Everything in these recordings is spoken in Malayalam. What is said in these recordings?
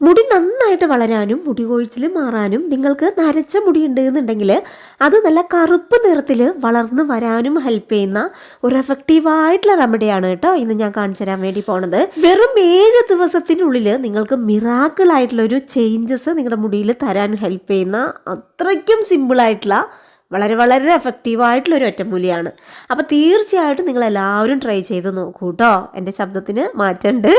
മുടി നന്നായിട്ട് വളരാനും മുടി കൊഴിച്ചിൽ മാറാനും നിങ്ങൾക്ക് നരച്ച മുടി ഉണ്ട് എന്നുണ്ടെങ്കിൽ അത് നല്ല കറുപ്പ് നിറത്തിൽ വളർന്ന് വരാനും ഹെൽപ്പ് ചെയ്യുന്ന ഒരു എഫക്റ്റീവായിട്ടുള്ള റെമഡിയാണ് കേട്ടോ ഇന്ന് ഞാൻ കാണിച്ചു തരാൻ വേണ്ടി പോണത്. വെറും 7 ദിവസത്തിനുള്ളിൽ നിങ്ങൾക്ക് മിറാക്കിൾ ആയിട്ടുള്ള ഒരു ചേഞ്ചസ് നിങ്ങളുടെ മുടിയിൽ തരാൻ ഹെൽപ്പ് ചെയ്യുന്ന അത്രയ്ക്കും സിമ്പിളായിട്ടുള്ള വളരെ വളരെ എഫക്റ്റീവായിട്ടുള്ളൊരു ഒറ്റമൂലിയാണ്. അപ്പോൾ തീർച്ചയായിട്ടും നിങ്ങളെല്ലാവരും ട്രൈ ചെയ്ത് നോക്കൂ കേട്ടോ. എൻ്റെ ശബ്ദത്തിന് മാറ്റമുണ്ട്,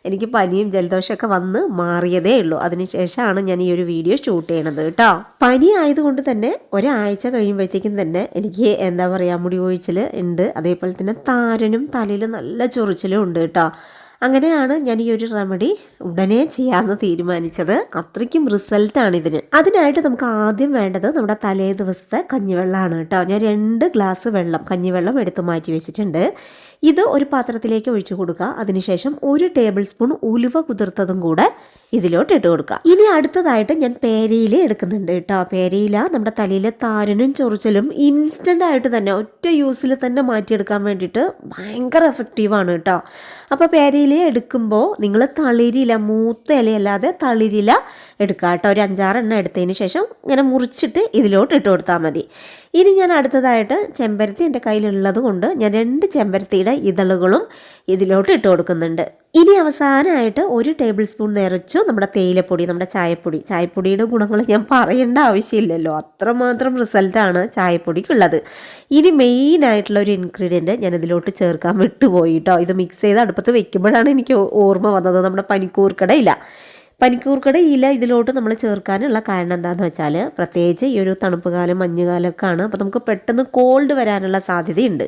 എനിക്ക് പനിയും ജലദോഷമൊക്കെ വന്ന് മാറിയതേ ഉള്ളൂ. അതിനുശേഷമാണ് ഞാൻ ഈ ഒരു വീഡിയോ ഷൂട്ട് ചെയ്യണത് കേട്ടോ. പനി ആയതുകൊണ്ട് തന്നെ ഒരാഴ്ച കഴിയുമ്പോഴത്തേക്കും തന്നെ എനിക്ക് എന്താ പറയുക മുടി കൊഴിച്ചിൽ ഉണ്ട്, അതേപോലെ തന്നെ താരനും തലയിൽ നല്ല ചൊറിച്ചിലും ഉണ്ട് കേട്ടോ. അങ്ങനെയാണ് ഞാൻ ഈ ഒരു റെമഡി ഉടനെ ചെയ്യാമെന്ന് തീരുമാനിച്ചത്. അത്രയ്ക്കും റിസൾട്ടാണ് ഇതിന്. അതിനായിട്ട് നമുക്ക് ആദ്യം വേണ്ടത് നമ്മുടെ തലേ ദിവസത്തെ കഞ്ഞിവെള്ളമാണ് കേട്ടോ. ഞാൻ 2 ഗ്ലാസ് വെള്ളം കഞ്ഞിവെള്ളം എടുത്ത് മാറ്റി വെച്ചിട്ടുണ്ട്. ഇത് ഒരു പാത്രത്തിലേക്ക് ഒഴിച്ചു കൊടുക്കുക. അതിനുശേഷം 1 ടേബിൾ സ്പൂൺ ഉലുവ കുതിർത്തതും കൂടെ ഇതിലോട്ട് ഇട്ട് കൊടുക്കുക. ഇനി അടുത്തതായിട്ട് ഞാൻ പേരയില എടുക്കുന്നുണ്ട് കേട്ടോ. പേരയില നമ്മുടെ തലയിലെ താരനും ചൊറിച്ചിലും ഇൻസ്റ്റൻ്റ് ആയിട്ട് തന്നെ ഒറ്റ യൂസിൽ തന്നെ മാറ്റിയെടുക്കാൻ വേണ്ടിയിട്ട് ഭയങ്കര എഫക്റ്റീവാണ് കേട്ടോ. അപ്പോൾ പേരയില എടുക്കുമ്പോൾ നിങ്ങൾ തളിരില, മൂത്ത ഇലയല്ലാതെ തളിരില എടുക്കുക കേട്ടോ. ഒരു 5-6 എണ്ണം എടുത്തതിന് ശേഷം ഇങ്ങനെ മുറിച്ചിട്ട് ഇതിലോട്ട് ഇട്ട് കൊടുത്താൽ മതി. ഇനി ഞാൻ അടുത്തതായിട്ട് ചെമ്പരത്തി എൻ്റെ കയ്യിലുള്ളത് കൊണ്ട് ഞാൻ 2 ചെമ്പരത്തിയുടെ ഇതളുകളും ഇതിലോട്ട് ഇട്ട് കൊടുക്കുന്നുണ്ട്. ഇനി അവസാനമായിട്ട് 1 ടേബിൾ സ്പൂൺ നിറച്ചു നമ്മുടെ തേയിലപ്പൊടി, നമ്മുടെ ചായപ്പൊടിയുടെ ഗുണങ്ങൾ ഞാൻ പറയേണ്ട ആവശ്യമില്ലല്ലോ, അത്രമാത്രം റിസൾട്ടാണ് ചായപ്പൊടിക്കുള്ളത്. ഇനി മെയിനായിട്ടുള്ള ഒരു ഇൻഗ്രീഡിയൻറ്റ് ഞാൻ ഇതിലോട്ട് ചേർക്കാൻ വിട്ടുപോയി കേട്ടോ. ഇത് മിക്സ് ചെയ്ത് അടുപ്പത്ത് വെക്കുമ്പോഴാണ് എനിക്ക് ഓർമ്മ വന്നത്, നമ്മുടെ പനിക്കൂർക്കട ഇല ഇതിലോട്ട് നമ്മൾ ചേർക്കാനുള്ള കാരണം എന്താണെന്ന് വെച്ചാൽ പ്രത്യേകിച്ച് ഈ ഒരു തണുപ്പ് കാലം മഞ്ഞുകാലമൊക്കെ ആണ്. അപ്പോൾ നമുക്ക് പെട്ടെന്ന് കോൾഡ് വരാനുള്ള സാധ്യതയുണ്ട്.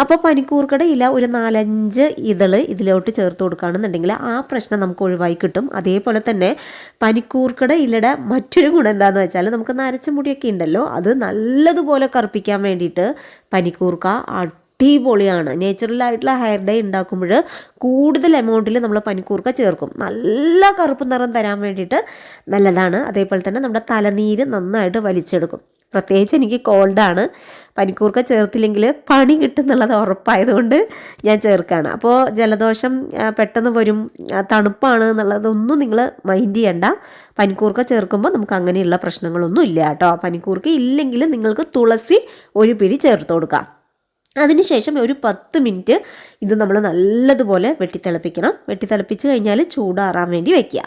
അപ്പോൾ പനിക്കൂർക്കട ഇല ഒരു 4-5 ഇതള് ഇതിലോട്ട് ചേർത്ത് കൊടുക്കുകയാണെന്നുണ്ടെങ്കിൽ ആ പ്രശ്നം നമുക്ക് ഒഴിവായി കിട്ടും. അതേപോലെ തന്നെ പനിക്കൂർക്കട ഇലയുടെ മറ്റൊരു ഗുണം എന്താണെന്ന് വെച്ചാൽ നമുക്ക് നരച്ച മുടിയൊക്കെ ഉണ്ടല്ലോ, അത് നല്ലതുപോലെ കറുപ്പിക്കാൻ വേണ്ടിയിട്ട് പനിക്കൂർക്ക അടിപൊളിയാണ്. നേച്ചുറലായിട്ടുള്ള ഹെയർ ഡൈ ഉണ്ടാക്കുമ്പോൾ കൂടുതൽ എമൗണ്ടിൽ നമ്മൾ പനിക്കൂർക്ക ചേർക്കും, നല്ല കറുപ്പ് നിറം തരാൻ വേണ്ടിയിട്ട് നല്ലതാണ്. അതേപോലെ തന്നെ നമ്മുടെ തലനീര് നന്നായിട്ട് വലിച്ചെടുക്കും. പ്രത്യേകിച്ച് എനിക്ക് കോൾഡാണ്, പനിക്കൂർക്ക ചേർത്തില്ലെങ്കിൽ പണി കിട്ടുന്നുള്ളത് ഉറപ്പായതുകൊണ്ട് ഞാൻ ചേർക്കുകയാണ്. അപ്പോൾ ജലദോഷം പെട്ടെന്ന് വരും, തണുപ്പാണ് എന്നുള്ളതൊന്നും നിങ്ങൾ മൈൻഡ് ചെയ്യണ്ട. പനിക്കൂർക്ക ചേർക്കുമ്പോൾ നമുക്ക് അങ്ങനെയുള്ള പ്രശ്നങ്ങളൊന്നും ഇല്ല കേട്ടോ. പനിക്കൂർക്ക ഇല്ലെങ്കിൽ നിങ്ങൾക്ക് തുളസി 1 പിടി ചേർത്ത് കൊടുക്കാം. അതിനുശേഷം ഒരു 10 മിനിറ്റ് ഇത് നമ്മൾ നല്ലതുപോലെ വെട്ടിത്തിളപ്പിച്ച് കഴിഞ്ഞാൽ ചൂടാറാൻ വേണ്ടി വെക്കുക.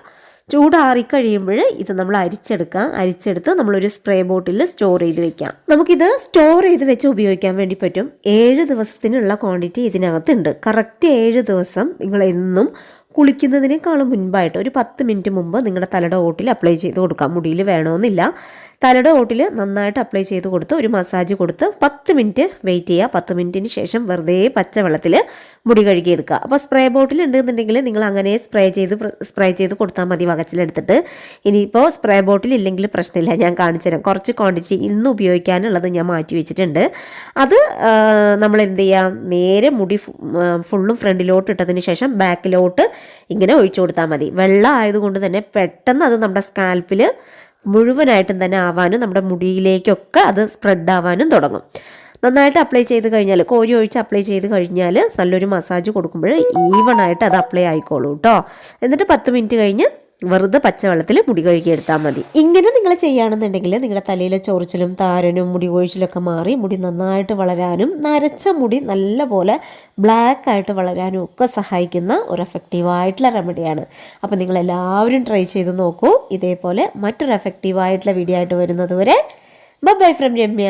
ചൂടാറിക്കഴിയുമ്പോൾ ഇത് നമ്മൾ അരിച്ചെടുത്ത് നമ്മളൊരു സ്പ്രേ ബോട്ടിൽ സ്റ്റോർ ചെയ്ത് വെക്കാം. നമുക്കിത് സ്റ്റോർ ചെയ്ത് വെച്ച് ഉപയോഗിക്കാൻ വേണ്ടി പറ്റും. 7 ദിവസത്തിനുള്ള ക്വാണ്ടിറ്റി ഇതിനകത്തുണ്ട്. കറക്റ്റ് 7 ദിവസം നിങ്ങൾ എന്നും കുളിക്കുന്നതിനേക്കാളും മുൻപായിട്ട് ഒരു 10 മിനിറ്റ് മുമ്പ് നിങ്ങളുടെ തലയുടെ ഓട്ടിൽ അപ്ലൈ ചെയ്ത് കൊടുക്കാം. മുടിയിൽ വേണമെന്നില്ല, തലയുടെ ഓട്ടിൽ നന്നായിട്ട് അപ്ലൈ ചെയ്ത് കൊടുത്ത് ഒരു മസാജ് കൊടുത്ത് 10 മിനിറ്റ് വെയിറ്റ് ചെയ്യുക. 10 മിനിറ്റിന് ശേഷം വെറുതെ പച്ചവെള്ളത്തിൽ മുടി കഴുകിയെടുക്കുക. അപ്പോൾ സ്പ്രേ ബോട്ടിൽ ഉണ്ടെന്നുണ്ടെങ്കിൽ നിങ്ങൾ അങ്ങനെ സ്പ്രേ ചെയ്ത് കൊടുത്താൽ മതി വകച്ചിലെടുത്തിട്ട്. ഇനിയിപ്പോൾ സ്പ്രേ ബോട്ടിൽ ഇല്ലെങ്കിൽ പ്രശ്നമില്ല, ഞാൻ കാണിച്ചു തരാം. കുറച്ച് ക്വാണ്ടിറ്റി ഇന്ന് ഉപയോഗിക്കാനുള്ളത് ഞാൻ മാറ്റി വെച്ചിട്ടുണ്ട്. അത് നമ്മൾ എന്ത് ചെയ്യുക, നേരെ മുടി ഫുള്ളും ഫ്രണ്ടിലോട്ട് ഇട്ടതിന് ശേഷം ബാക്കിലോട്ട് ഇങ്ങനെ ഒഴിച്ചു കൊടുത്താൽ മതി. വെള്ളം ആയതുകൊണ്ട് തന്നെ പെട്ടെന്ന് അത് നമ്മുടെ സ്കാൽപ്പിൽ മുഴുവനായിട്ടും തന്നെ ആവാനും നമ്മുടെ മുടിയിലേക്കൊക്കെ അത് സ്പ്രെഡ് ആവാനും തുടങ്ങും. നന്നായിട്ട് അപ്ലൈ ചെയ്ത് കഴിഞ്ഞാൽ, കോരി ഒഴിച്ച് അപ്ലൈ ചെയ്ത് കഴിഞ്ഞാൽ നല്ലൊരു മസാജ് കൊടുക്കുമ്പോൾ ഈവണായിട്ട് അത് അപ്ലൈ ആയിക്കോളൂ കേട്ടോ. എന്നിട്ട് 10 മിനിറ്റ് കഴിഞ്ഞ് വെറുതെ പച്ചവെള്ളത്തിൽ മുടി കഴുകിയെടുത്താൽ മതി. ഇങ്ങനെ നിങ്ങൾ ചെയ്യുകയാണെന്നുണ്ടെങ്കിൽ നിങ്ങളുടെ തലയിലെ ചൊറിച്ചിലും താരനും മുടി കൊഴിച്ചിലൊക്കെ മാറി മുടി നന്നായിട്ട് വളരാനും നരച്ച മുടി നല്ലപോലെ ബ്ലാക്ക് ആയിട്ട് വളരാനും ഒക്കെ സഹായിക്കുന്ന ഒരു എഫക്റ്റീവായിട്ടുള്ള റെമഡിയാണ്. അപ്പോൾ നിങ്ങളെല്ലാവരും ട്രൈ ചെയ്ത് നോക്കൂ. ഇതേപോലെ മറ്റൊരു എഫക്റ്റീവായിട്ടുള്ള വീഡിയോ ആയിട്ട് വരുന്നത് വരെ ബൈ ഫ്രം രമ്യ.